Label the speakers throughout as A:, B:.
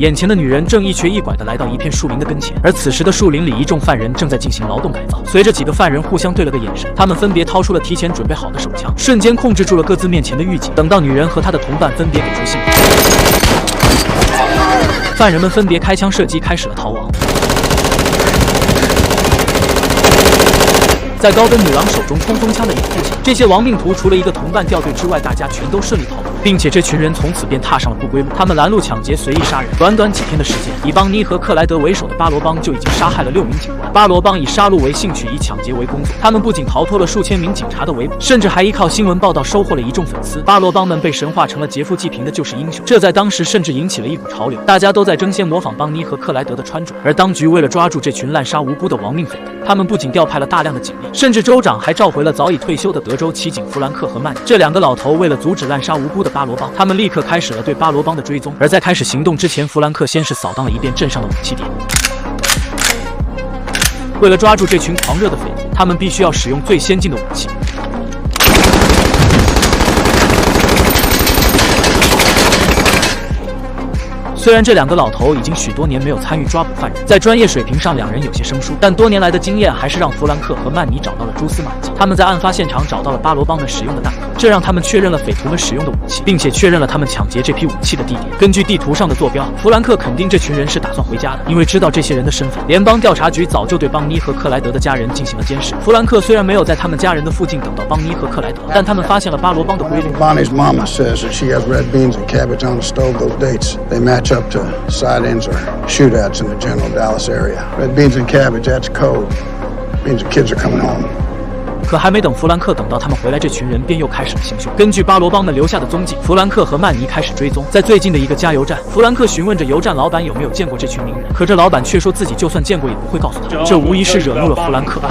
A: 眼前的女人正一瘸一拐地来到一片树林的跟前，而此时的树林里一众犯人正在进行劳动改造。随着几个犯人互相对了个眼神，他们分别掏出了提前准备好的手枪，瞬间控制住了各自面前的狱警。等到女人和她的同伴分别给出信号，犯人们分别开枪射击，开始了逃亡。在高跟女郎手中冲锋枪的掩护下，这些亡命徒除了一个同伴掉队之外，大家全都顺利逃亡，并且这群人从此便踏上了不归路。他们拦路抢劫，随意杀人。短短几天的时间，以邦尼和克莱德为首的巴罗帮就已经杀害了6名警官。巴罗帮以杀戮为兴趣，以抢劫为工作。他们不仅逃脱了数千名警察的围捕，甚至还依靠新闻报道收获了一众粉丝。巴罗帮们被神化成了劫富济贫的救世英雄，这在当时甚至引起了一股潮流，大家都在争先模仿邦尼和克莱德的穿着。而当局为了抓住这群滥杀无辜的亡命匪徒，他们不仅调派了大量的警力，甚至州长还召回了早已退休的德州骑警弗兰克和曼尼。这2个老头为了阻止滥杀无辜的巴罗帮，他们立刻开始了对巴罗帮的追踪。而在开始行动之前，弗兰克先是扫荡了一遍镇上的武器店。为了抓住这群狂热的匪徒，他们必须要使用最先进的武器。虽然这2个老头已经许多年没有参与抓捕犯人，在专业水平上2人有些生疏，但多年来的经验还是让弗兰克和曼尼找到了蛛丝马迹。他们在案发现场找到了巴罗帮们使用的弹壳，这让他们确认了匪徒们使用的武器，并且确认了他们抢劫这批武器的地点。根据地图上的坐标，弗兰克肯定这群人是打算回家的，因为知道这些人的身份，联邦调查局早就对邦尼和克莱德的家人进行了监视。弗兰克虽然没有在他们家人的附近等到邦尼和克莱德，但他们发现了巴罗帮的规律。
B: Bonnie's mama says that she has red beans and cabbage on the stove those dates. They match up to sit-ins or shootouts in the general Dallas area. Red beans and cabbage, that's code. Means the kids are coming home.
A: 可还没等弗兰克等到他们回来，这群人便又开始了行凶。根据巴罗帮们留下的踪迹，弗兰克和曼尼开始追踪。在最近的一个加油站，弗兰克询问着油站老板有没有见过这群名人，可这老板却说自己就算见过也不会告诉他。这无疑是惹怒了弗兰克。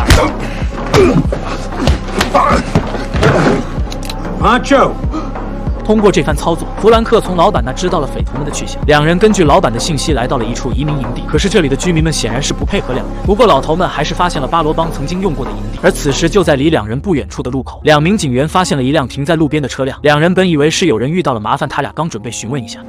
A: 通过这番操作，弗兰克从老板那知道了匪徒们的去向。2人根据老板的信息来到了一处移民营地，可是这里的居民们显然是不配合2人。不过老头们还是发现了巴罗帮曾经用过的营地，而此时就在离2人不远处的路口，2名警员发现了一辆停在路边的车辆。2人本以为是有人遇到了麻烦，他俩刚准备询问一下。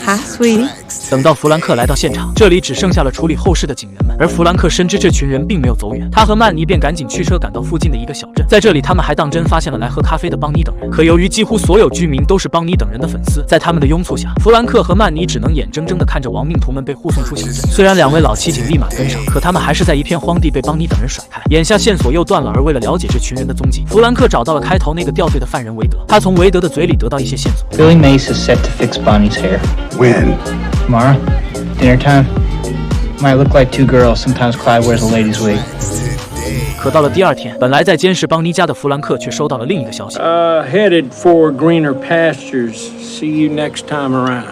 C: Hi, sweetie.
A: 等到弗兰克来到现场，这里只剩下了处理后事的警员们，而弗兰克深知这群人并没有走远，他和曼尼便赶紧驱车赶到附近的一个小镇。在这里，他们还当真发现了来喝咖啡的邦尼等人。可由于几乎所有居民都是邦尼等人的粉丝，在他们的拥簇下，弗兰克和曼尼只能眼睁睁地看着亡命徒们被护送出小镇。虽然2位老骑警立马跟上，可他们还是在一片荒地被邦尼等人甩开。眼下线索又断了，而为了了解这群人的踪迹，弗兰克找到了开头那个掉队的犯人韦德。他从韦德的嘴里得到一些线索。
D: Billy Mace is set to fix Bonnie's hair.
B: When?
D: Tomorrow? Dinner time? Might look like 2 girls. Sometimes Clyde wears a lady's wig.
A: 可到了第2天，本来在监视邦尼家的弗兰克却收到了另一个消息。
E: Headed for greener pastures. See you next time around.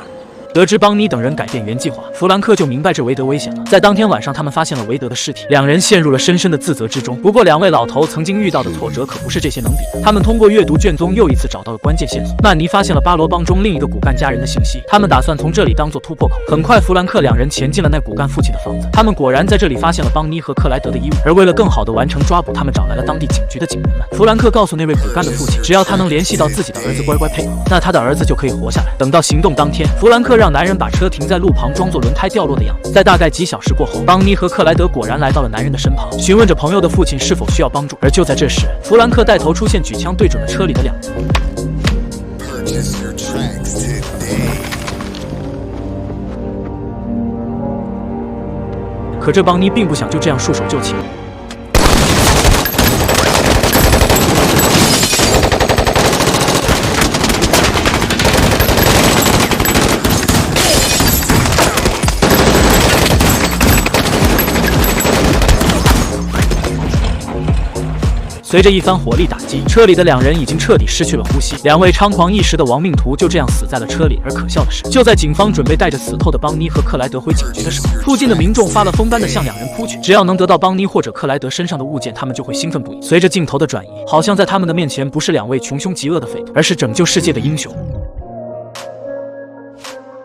A: 得知邦尼等人改变原计划，弗兰克就明白这韦德危险了。在当天晚上，他们发现了韦德的尸体，2人陷入了深深的自责之中。不过2位老头曾经遇到的挫折可不是这些能比的，他们通过阅读卷宗又一次找到了关键线索。曼尼发现了巴罗帮中另一个骨干家人的信息，他们打算从这里当做突破口。很快，弗兰克2人前进了那骨干父亲的房子，他们果然在这里发现了邦尼和克莱德的衣物。而为了更好地完成抓捕，他们找来了当地警局的警员们。弗兰克告诉那位骨干的父亲，只要他能联系到自己的儿子乖乖配合，那他的儿子就可以活下来。等到行动当天，弗兰克让男人把车停在路旁，装作轮胎掉落的样子。在大概几小时过后，邦尼和克莱德果然来到了男人的身旁，询问着朋友的父亲是否需要帮助。而就在这时，弗兰克带头出现，举枪对准了车里的2人。可这邦尼并不想就这样束手就擒。随着一番火力打击，车里的2人已经彻底失去了呼吸。2位猖狂一时的亡命徒就这样死在了车里。而可笑的是，就在警方准备带着死透的邦尼和克莱德回警局的时候，附近的民众发了疯般的向2人扑去。只要能得到邦尼或者克莱德身上的物件，他们就会兴奋不已。随着镜头的转移，好像在他们的面前不是2位穷凶极恶的匪徒，而是拯救世界的英雄。